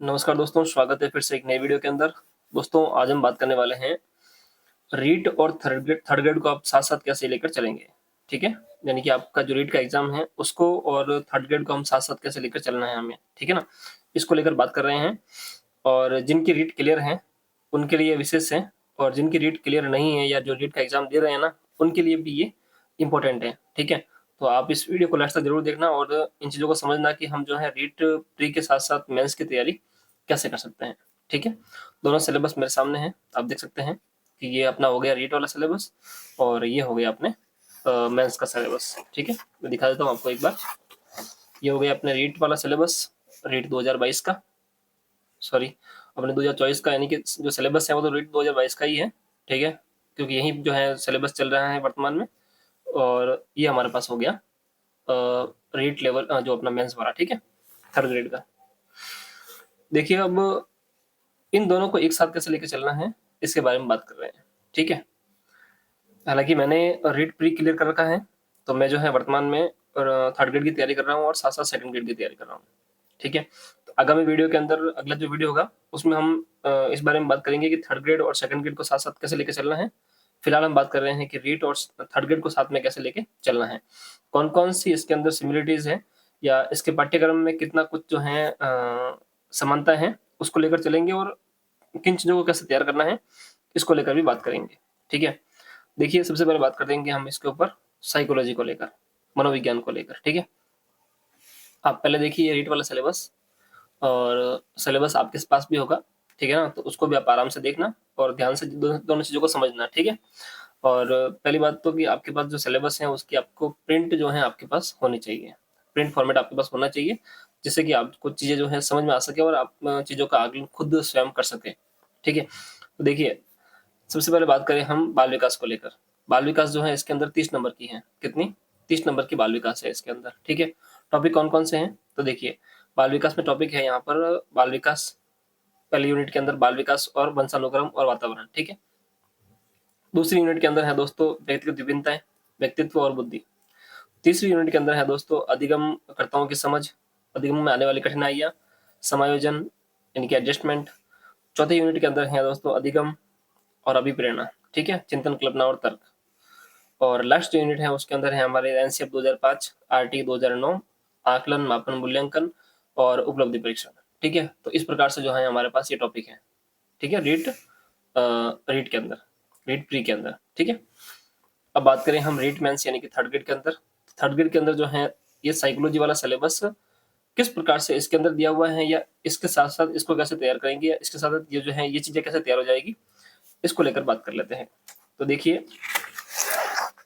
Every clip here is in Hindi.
नमस्कार दोस्तों, स्वागत है फिर से एक नई वीडियो के अंदर। दोस्तों, आज हम बात करने वाले हैं रीट और थर्ड ग्रेड को आप साथ-साथ कैसे लेकर चलेंगे, ठीक है? यानी कि आपका जो रीट का एग्ज़ाम है, उसको और थर्ड ग्रेड को हम साथ-साथ कैसे लेकर चलना है हमें, ठीक है ना? इसको लेकर बात कर रहे हैं और जिनकी रीट क्लियर है, उनके लिए विशेष है और जिनकी रीट क्लियर नहीं है या जो रीट का एग्ज़ाम दे रहे हैं ना, उनके लिए भी ये इम्पोर्टेंट है, ठीक है? तो आप इस वीडियो को लास्ट तक ज़रूर देखना और इन चीज़ों को समझना कि हम जो है रीट प्री के साथ-साथ मेंस की तैयारी कैसे कर सकते हैं, ठीक है? दोनों सिलेबस मेरे सामने हैं, आप देख सकते हैं कि ये अपना हो गया रीट वाला सिलेबस और ये हो गया अपने मेंस का सिलेबस, ठीक है? मैं दिखा देता हूँ आपको एक बार। ये हो गया अपने रीट वाला सिलेबस, रीट 2022 का, सॉरी अपने 2024 का, यानी कि जो सिलेबस है वो तो रीट 2022 का ही है, ठीक है? क्योंकि यही जो है सिलेबस चल रहा है वर्तमान में और ये हमारे पास हो गया रीट लेवल जो अपना मेंस वाला, ठीक है? थर्ड ग्रेड का। देखिए अब इन दोनों को एक साथ कैसे लेके चलना है, इसके बारे में बात कर रहे हैं, ठीक है? हालाँकि मैंने रीट प्री क्लियर कर रखा है, तो मैं जो है वर्तमान में थर्ड ग्रेड की तैयारी कर रहा हूँ और साथ-साथ सेकंड ग्रेड की तैयारी कर रहा हूँ, ठीक है? तो आगामी वीडियो के अंदर अगला जो वीडियो होगा, उसमें हम इस बारे में बात करेंगे कि थर्ड ग्रेड और सेकंड ग्रेड को साथ-साथ कैसे लेके चलना है। फिलहाल हम बात कर रहे हैं कि रीट और थर्ड ग्रेड को साथ में कैसे लेके चलना है। कौन-कौन सी इसके अंदर सिमिलरिटीज़ हैं या इसके पाठ्यक्रम में कितना कुछ जो है समानता है, उसको लेकर चलेंगे और किन चीज़ों को कैसे तैयार करना है, इसको लेकर भी बात करेंगे, ठीक है? देखिए, सबसे पहले बात कर देंगे हम इसके ऊपर साइकोलॉजी को लेकर, मनोविज्ञान को लेकर, ठीक है? आप पहले देखिए रीट वाला सिलेबस और सिलेबस आपके पास भी होगा, ठीक है ना? तो उसको भी आप आराम से देखना और ध्यान से दोनों चीज़ों को समझना, ठीक है? और पहली बात तो कि आपके पास जो सिलेबस है उसकी आपको प्रिंट जो है आपके पास होनी चाहिए। प्रिंट फॉर्मेट आपके पास होना चाहिए, जिससे कि आपको चीज़ें जो है समझ में आ सके और आप चीज़ों का आकलन खुद स्वयं कर सकें, ठीक है? तो देखिए, सबसे पहले बात करें हम बाल विकास को लेकर। बाल विकास जो है इसके अंदर 30 नंबर की है। कितनी? 30 नंबर की बाल विकास है इसके अंदर, ठीक है? टॉपिक कौन-कौन से हैं? तो देखिए, बाल विकास में टॉपिक है यहाँ पर बाल विकास, पहली यूनिट के अंदर बाल विकास और वंशानुक्रम और वातावरण, ठीक है? दूसरी यूनिट के अंदर है दोस्तों व्यक्तिगत विभिन्नताएँ, व्यक्तित्व और बुद्धि। तीसरी यूनिट के अंदर है दोस्तों अधिगमकर्ताओं की समझ, अधिगम में आने वाली कठिनाइयाँ, समायोजन यानी कि एडजस्टमेंट। चौथी यूनिट के अंदर है दोस्तों अधिगम और अभिप्रेरणा, ठीक है? चिंतन, कल्पना और तर्क। और लास्ट जो यूनिट है उसके अंदर है हमारे एनसीएफ 2005, आरटी 2009, आकलन, मापन, मूल्यांकन और उपलब्धि परीक्षण, ठीक है? तो इस प्रकार से जो है हमारे पास ये टॉपिक है, ठीक है? रीट के अंदर, रीट प्री के अंदर, ठीक है? अब बात करें हम रीट मेंस यानी कि थर्ड ग्रेड के अंदर। थर्ड ग्रेड के अंदर जो है ये साइकोलॉजी वाला सिलेबस किस प्रकार से इसके अंदर दिया हुआ है या इसके साथ-साथ इसको कैसे तैयार करेंगे या इसके साथ-साथ ये जो है ये चीज़ें कैसे तैयार हो जाएगी, इसको लेकर बात कर लेते हैं। तो देखिए,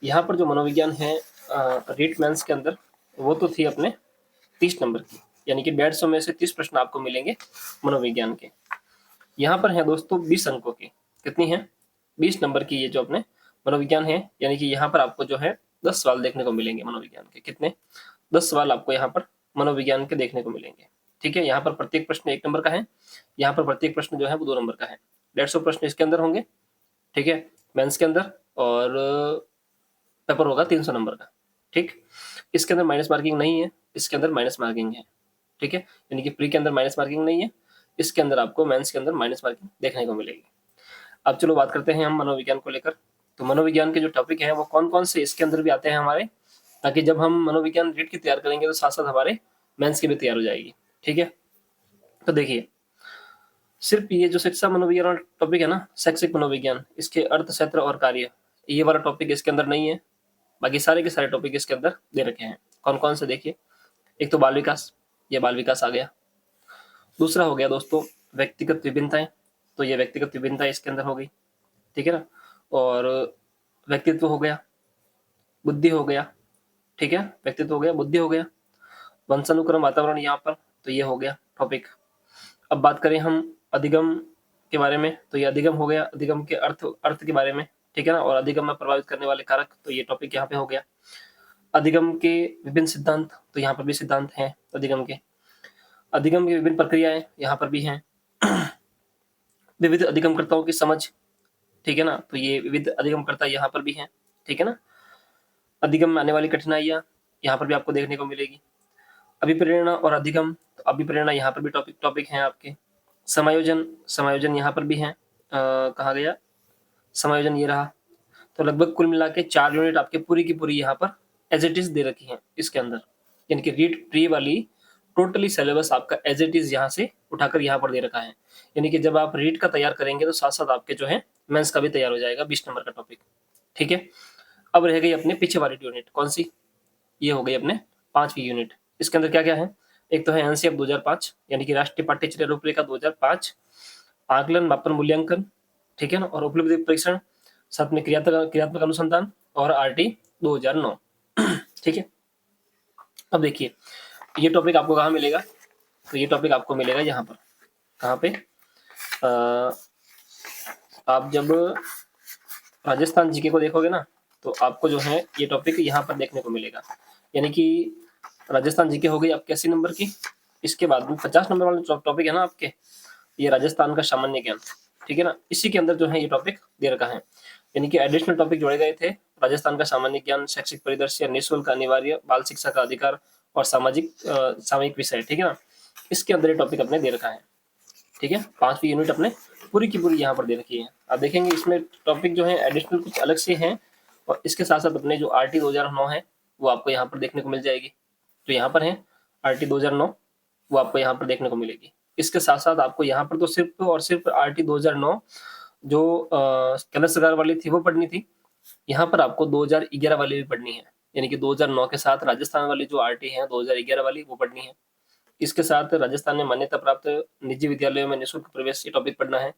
यहाँ पर जो मनोविज्ञान है रीट मेंस के अंदर, वो तो थी अपने 30 नंबर की, यानी कि 150 में से 30 प्रश्न आपको मिलेंगे मनोविज्ञान के। यहाँ पर है दोस्तों 20 अंकों की। कितनी है? 20 नंबर की ये जो अपने मनोविज्ञान है, यानी कि यहाँ पर आपको जो है 10 सवाल देखने को मिलेंगे मनोविज्ञान के। कितने? 10 सवाल आपको यहाँ पर मनोविज्ञान के देखने को मिलेंगे, ठीक है? यहाँ पर प्रत्येक प्रश्न 1 नंबर का है, यहाँ पर प्रत्येक प्रश्न जो है वो 2 नंबर का है। 150 प्रश्न इसके अंदर होंगे, ठीक है? मेंस के अंदर और पेपर होगा 300 नंबर का, ठीक? इसके अंदर माइनस मार्किंग नहीं है, इसके अंदर माइनस मार्किंग है, ठीक है? यानी कि प्री के अंदर माइनस मार्किंग नहीं है, इसके अंदर आपको मेंस के अंदर माइनस मार्किंग देखने को मिलेगी। अब चलो बात करते हैं हम मनोविज्ञान को लेकर। तो मनोविज्ञान के जो टॉपिक हैं वो कौन-कौन से इसके अंदर भी आते हैं हमारे, ताकि जब हम मनोविज्ञान रीट की तैयार करेंगे तो साथ-साथ हमारे मेंस की भी तैयार हो जाएगी, ठीक है? तो देखिए, सिर्फ ये जो शिक्षा मनोविज्ञान वाला टॉपिक है ना, शैक्षिक मनोविज्ञान, इसके अर्थ, क्षेत्र और कार्य, ये वाला टॉपिक इसके अंदर नहीं है। बाकी सारे के सारे टॉपिक इसके अंदर दे रखे हैं। कौन-कौन से देखिए, एक तो बाल विकास, ये बाल विकास आ गया। दूसरा हो गया दोस्तों व्यक्तिगत विभिन्नताएँ, तो ये व्यक्तिगत विभिन्नताएँ इसके अंदर हो गई, ठीक है ना? और व्यक्तित्व हो गया, बुद्धि हो गया, ठीक है? व्यक्तित्व हो गया, बुद्धि हो गया, वंशानुक्रम, वातावरण यहाँ पर, तो ये हो गया टॉपिक। अब बात करें हम अधिगम के बारे में, तो ये अधिगम हो गया, अधिगम के अर्थ अर्थ के बारे में, ठीक है ना? और अधिगम में प्रभावित करने वाले कारक, तो ये टॉपिक यहाँ पे हो गया। अधिगम के विभिन्न सिद्धांत, तो यहाँ पर भी सिद्धांत हैं अधिगम के। अधिगम की विभिन्न प्रक्रियाएँ यहाँ पर भी हैं। विविध अधिगमकर्ताओं की समझ, ठीक है ना? तो ये विविध अधिगमकर्ता यहाँ पर भी हैं, ठीक है ना? अधिगम में आने वाली कठिनाइयाँ, यहाँ पर भी आपको देखने को मिलेगी। अभिप्रेरणा और अधिगम, तो अभिप्रेरणा यहाँ पर भी टॉपिक टॉपिक हैं आपके, समायोजन, समायोजन यहाँ पर भी है, कहाँ गया समायोजन, ये रहा। तो लगभग कुल मिला के 4 यूनिट आपके पूरी की पूरी यहाँ पर एज इट इज दे रखी है इसके अंदर, यानी कि रीट प्री वाली टोटली सिलेबस आपका एज इट इज यहाँ से उठाकर यहाँ पर दे रखा है। यानी कि जब आप रीट का तैयार करेंगे तो साथ साथ आपके जो है मेंस का भी तैयार हो जाएगा 20 नंबर का टॉपिक। ठीक है, अब रह गई अपने पीछे वाली यूनिट, कौन सी, ये हो गई अपने 5वीं यूनिट। इसके अंदर क्या क्या है, एक तो है एनसीएफ 2005, यानी कि राष्ट्रीय पाठ्यचर्या रूपरेखा 2005, आकलन मापन मूल्यांकन, ठीक है ना, और उपलब्धि परीक्षण, साथ में क्रियात्मक अनुसंधान और आरटी 2009। ठीक है, अब देखिए ये टॉपिक आपको कहाँ मिलेगा, तो ये टॉपिक आपको मिलेगा यहाँ पर, कहाँ पे, आप जब राजस्थान जीके को देखोगे ना तो आपको जो है ये टॉपिक यहाँ पर देखने को मिलेगा। यानी कि राजस्थान जीके हो गई आपके 80 नंबर की, इसके बाद में 50 नंबर वाला टॉपिक है ना आपके, ये राजस्थान का सामान्य ज्ञान, ठीक है ना, इसी के अंदर जो है ये टॉपिक दे रखा है। यानी कि एडिशनल टॉपिक जोड़े गए थे, राजस्थान का सामान्य ज्ञान, शैक्षिक परिदृश्य, निःशुल्क अनिवार्य, बाल शिक्षा का अधिकार और सामाजिक विषय, ठीक है ना, इसके अंदर ये टॉपिक अपने दे रखा है। ठीक है, 5वीं यूनिट अपने पूरी की पूरी यहाँ पर दे रखी है। आप देखेंगे इसमें टॉपिक जो है एडिशनल कुछ अलग से हैं, और इसके साथ साथ अपने जो आरटी 2009 है वो आपको यहाँ पर देखने को मिल जाएगी, जो यहाँ पर है आरटी 2009 वो आपको यहाँ पर देखने को मिलेगी। इसके साथ साथ आपको यहाँ पर तो सिर्फ और सिर्फ आरटी 2009 जो केंद्र सरकार वाली थी वो पढ़नी थी, यहाँ पर आपको 2011 वाली भी पढ़नी है, यानी कि 2009 के साथ राजस्थान वाली जो आरटी है 2011 वाली वो पढ़नी है। इसके साथ राजस्थान में मान्यता प्राप्त निजी विद्यालयों में निःशुल्क प्रवेश, ये टॉपिक पढ़ना है।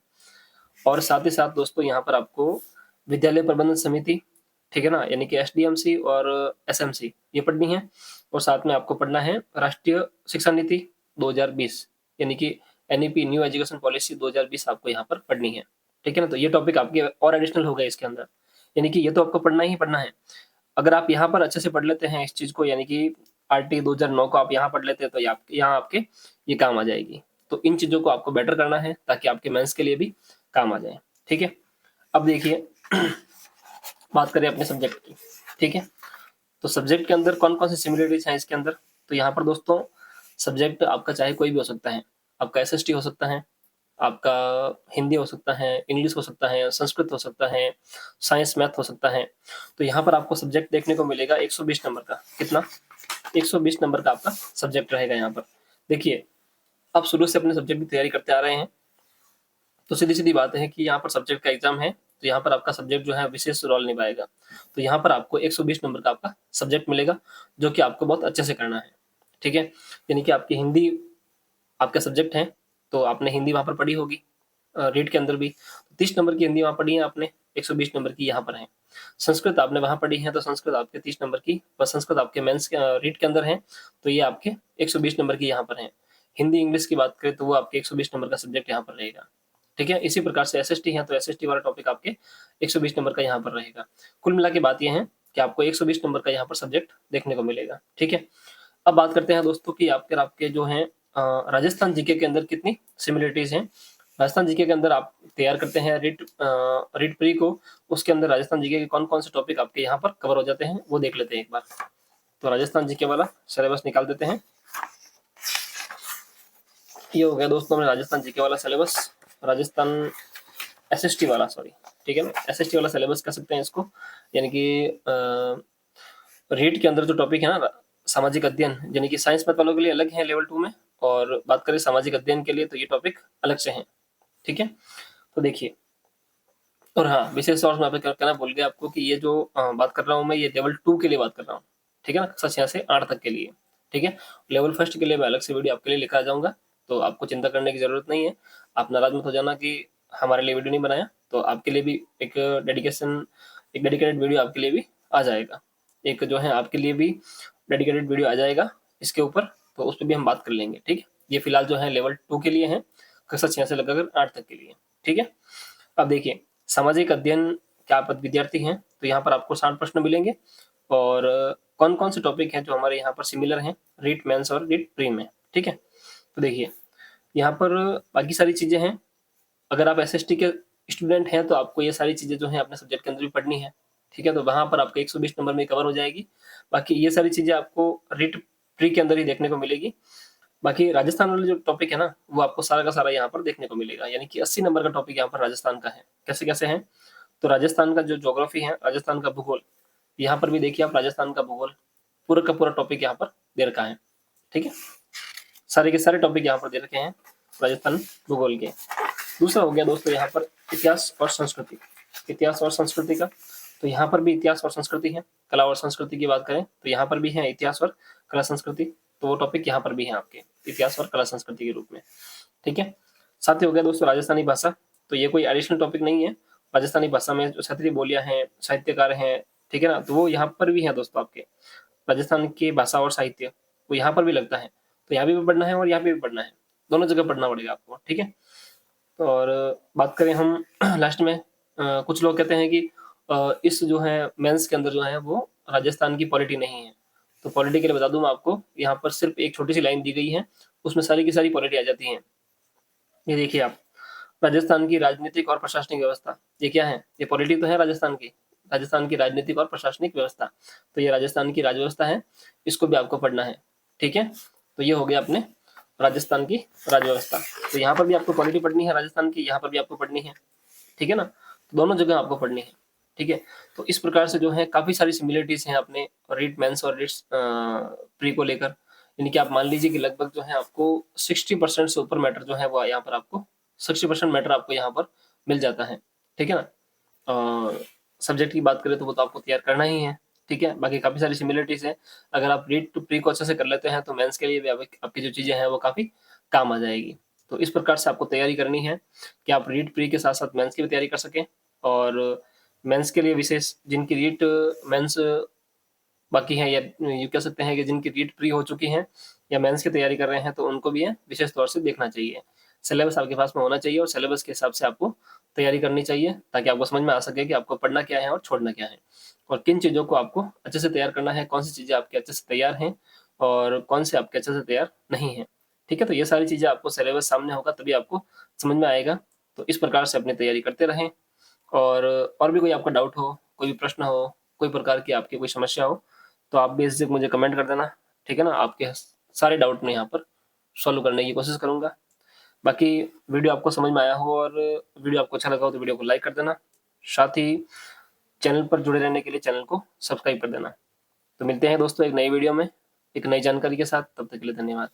और साथ ही साथ दोस्तों यहाँ पर आपको विद्यालय प्रबंधन समिति, ठीक है ना, यानी कि एसडीएमसी और एसएमसी ये पढ़नी है। और साथ में आपको पढ़ना है राष्ट्रीय शिक्षा नीति 2020, यानी कि एनईपी न्यू एजुकेशन पॉलिसी 2020 आपको यहाँ पर पढ़नी है। ठीक है ना, तो ये टॉपिक आपके और एडिशनल हो गए इसके अंदर, यानी कि ये तो आपको पढ़ना ही पढ़ना है। अगर आप यहाँ पर अच्छे से पढ़ लेते हैं इस चीज को, यानी कि आरटी 2009 को आप यहाँ पढ़ लेते हैं तो यहाँ आपके ये काम आ जाएगी। तो इन चीजों को आपको बेटर करना है ताकि आपके मेंस के लिए भी काम आ जाए। ठीक है, अब देखिए बात करें अपने सब्जेक्ट की। ठीक है, तो सब्जेक्ट के अंदर कौन कौन सी सिमिलरिटीज हैं इसके अंदर, तो यहाँ पर दोस्तों सब्जेक्ट आपका चाहे कोई भी हो सकता है, आपका एसएसटी हो सकता है, आपका हिंदी हो सकता है, इंग्लिश हो सकता है, संस्कृत हो सकता है, साइंस मैथ हो सकता है। तो यहाँ पर आपको सब्जेक्ट देखने को मिलेगा 120 नंबर का, कितना, 120 नंबर का आपका सब्जेक्ट रहेगा यहाँ पर। देखिए आप शुरू से अपने सब्जेक्ट की तैयारी करते आ रहे हैं, तो सीधी सीधी बात है कि यहाँ पर सब्जेक्ट का एग्जाम है, तो यहाँ पर आपका सब्जेक्ट जो है विशेष रोल निभाएगा। तो यहाँ पर आपको 120 नंबर का आपका सब्जेक्ट मिलेगा, जो कि आपको बहुत अच्छे से करना है। ठीक है, यानी कि आपकी हिंदी आपका सब्जेक्ट है, तो आपने हिंदी वहां पर पढ़ी होगी रीड के अंदर भी, 30 नंबर की हिंदी वहां पढ़ी है आपने, 120 नंबर की यहाँ पर है। संस्कृत आपने वहां पढ़ी है, तो संस्कृत आपके 30 नंबर की, पर संस्कृत आपके मेंस रीड के अंदर है, तो ये आपके 120 नंबर की यहाँ पर है। हिंदी इंग्लिश की बात करें तो वो आपके 120 नंबर का सब्जेक्ट यहाँ पर रहेगा। ठीक है, इसी प्रकार से एसएसटी है, तो एसएसटी वाला टॉपिक आपके 120 नंबर का यहाँ पर रहेगा। कुल मिला के बात यह है कि आपको 120 नंबर का यहाँ पर सब्जेक्ट देखने को मिलेगा। ठीक है, अब बात करते हैं दोस्तों कि आपके जो है राजस्थान जीके के अंदर कितनी सिमिलरिटीज हैं। राजस्थान जीके के अंदर आप तैयार करते हैं रीट प्री को, उसके अंदर राजस्थान जीके के कौन कौन से टॉपिक आपके यहाँ पर कवर हो जाते हैं वो देख लेते हैं एक बार। तो राजस्थान जीके वाला सिलेबस निकाल देते हैं, ये हो गया दोस्तों अपने राजस्थान जीके वाला सिलेबस, राजस्थान एसएसटी वाला, सॉरी, ठीक है ना, एसएसटी वाला सिलेबस कह सकते हैं इसको। यानी कि रीट के अंदर जो टॉपिक है ना सामाजिक अध्ययन, यानी कि साइंस मैथ वालों के लिए अलग है लेवल 2 में, और बात करें सामाजिक अध्ययन के लिए तो ये टॉपिक अलग से हैं। ठीक है, तो देखिए, और हाँ विशेष तौर से मैं कहना भूल गया आपको कि ये जो बात कर रहा हूँ मैं, ये लेवल 2 के लिए बात कर रहा हूँ। ठीक है ना, कक्षा 6 से 8 तक के लिए। ठीक है, लेवल 1 के लिए मैं अलग से वीडियो आपके लिए लेकर आ जाऊंगा, तो आपको चिंता करने की जरूरत नहीं है। आप नाराज मत हो जाना कि हमारे लिए वीडियो नहीं बनाया, तो आपके लिए भी एक डेडिकेटेड वीडियो आपके लिए भी आ जाएगा, एक जो है आपके लिए भी डेडिकेटेड वीडियो आ जाएगा इसके ऊपर, तो उस पर भी हम बात कर लेंगे। ठीक है, ये फिलहाल जो है लेवल 2 के लिए है, कक्षा 6 से लेकर 8 तक के लिए। ठीक है, अब देखिए सामाजिक अध्ययन के आप विद्यार्थी हैं, तो यहाँ पर आपको 60 प्रश्न मिलेंगे, और कौन कौन से टॉपिक हैं जो हमारे यहाँ पर सिमिलर हैं रीट मेंस और रीट प्री में। ठीक है, तो देखिए यहाँ पर बाकी सारी चीजें हैं, अगर आप एसएसटी के स्टूडेंट हैं तो आपको ये सारी चीजें जो है अपने सब्जेक्ट के अंदर भी पढ़नी है। ठीक है, तो वहां पर आपको 120 नंबर में कवर हो जाएगी। बाकी ये सारी चीजें आपको रीट प्री के अंदर ही देखने को मिलेगी। बाकी राजस्थान वाला जो टॉपिक है ना, वो आपको सारा का सारा यहाँ पर देखने को मिलेगा, यानी कि 80 नंबर का टॉपिक यहाँ पर राजस्थान का है। कैसे कैसे है, तो राजस्थान का जो ज्योग्राफी है, राजस्थान का भूगोल, यहाँ पर भी देखिए आप राजस्थान का भूगोल पूरा का पूरा टॉपिक यहाँ पर दे रखा है। ठीक है, सारे के सारे टॉपिक यहाँ पर दे रखे हैं राजस्थान भूगोल के। दूसरा हो गया दोस्तों यहाँ पर इतिहास और संस्कृति। इतिहास और संस्कृति का, तो यहाँ पर भी इतिहास और संस्कृति है। कला और संस्कृति की बात करें तो यहाँ पर भी है इतिहास और कला संस्कृति, तो वो टॉपिक यहाँ पर भी है आपके इतिहास और कला संस्कृति के रूप में। ठीक है, साथ ही हो गया दोस्तों राजस्थानी भाषा, तो ये कोई एडिशनल टॉपिक नहीं है। राजस्थानी भाषा में जो क्षेत्रीय बोलियां हैं, साहित्यकार हैं, ठीक है ना, तो वो यहाँ पर भी है दोस्तों आपके। राजस्थान की भाषा और साहित्य वो यहाँ पर भी लगता है, तो यहाँ भी पढ़ना है और यहाँ पे भी पढ़ना है, दोनों जगह पढ़ना पड़ेगा आपको। ठीक है, तो और बात करें हम लास्ट में, कुछ लोग कहते हैं कि इस जो है मेंस के अंदर जो है वो राजस्थान की पॉलिटी नहीं है। तो पॉलिटी के लिए बता दूं मैं आपको, यहाँ पर सिर्फ एक छोटी सी लाइन दी गई है, उसमें सारी की सारी पॉलिटी आ जाती है। ये देखिए आप, राजस्थान की राजनीतिक और प्रशासनिक व्यवस्था, ये क्या है, ये पॉलिटी तो है राजस्थान की, राजस्थान की राजनीतिक और प्रशासनिक व्यवस्था, तो ये राजस्थान की राजव्यवस्था है, इसको भी आपको पढ़ना है। ठीक है, तो ये हो गया अपने राजस्थान की राजव्यवस्था। तो यहाँ पर भी आपको पॉलिटी पढ़नी है राजस्थान की, यहाँ पर भी आपको पढ़नी है। ठीक है ना, तो दोनों जगह आपको पढ़नी है। ठीक है, तो इस प्रकार से जो है काफी सारी सिमिलरिटीज हैं अपने रीट मेंस और रीट प्री को लेकर, यानी कि आप मान लीजिए कि लगभग जो है आपको 60% से ऊपर मैटर जो है वो यहाँ पर आपको 60% मैटर आपको यहाँ पर मिल जाता है। ठीक है ना, सब्जेक्ट की बात करें तो वो तो आपको तैयार करना ही है। ठीक है, बाकी काफी सारी सिमिलरिटीज है, अगर आप रीड टू प्री को अच्छे से कर लेते हैं तो मेंस के लिए भी आपकी जो चीजें हैं वो काफी काम आ जाएगी। तो इस प्रकार से आपको तैयारी करनी है कि आप रीड प्री के साथ साथ मेंस की भी तैयारी कर सकें, और मेंस के लिए विशेष जिनकी रीट मेंस बाकी हैं, या ये कह सकते हैं कि जिनकी रीट प्री हो चुकी हैं या मेंस की तैयारी कर रहे हैं, तो उनको भी है विशेष तौर से देखना चाहिए। सिलेबस आपके पास में होना चाहिए और सिलेबस के हिसाब से आपको तैयारी करनी चाहिए, ताकि आपको समझ में आ सके कि आपको पढ़ना क्या है और छोड़ना क्या है, और किन चीज़ों को आपको अच्छे से तैयार करना है, कौन सी चीज़ें आपके अच्छे से तैयार हैं और कौन से आपके अच्छे से तैयार नहीं है। ठीक है, तो ये सारी चीज़ें आपको सिलेबस सामने होगा तभी आपको समझ में आएगा। तो इस प्रकार से अपनी तैयारी करते रहें, और भी कोई आपका डाउट हो, कोई भी प्रश्न हो, कोई प्रकार की आपकी कोई समस्या हो, तो आप बेझिझक मुझे कमेंट कर देना। ठीक है ना, आपके सारे डाउट मैं यहाँ पर सॉल्व करने की कोशिश करूंगा। बाकी वीडियो आपको समझ में आया हो और वीडियो आपको अच्छा लगा हो तो वीडियो को लाइक कर देना, साथ ही चैनल पर जुड़े रहने के लिए चैनल को सब्सक्राइब कर देना। तो मिलते हैं दोस्तों एक नई वीडियो में एक नई जानकारी के साथ, तब तक के लिए धन्यवाद।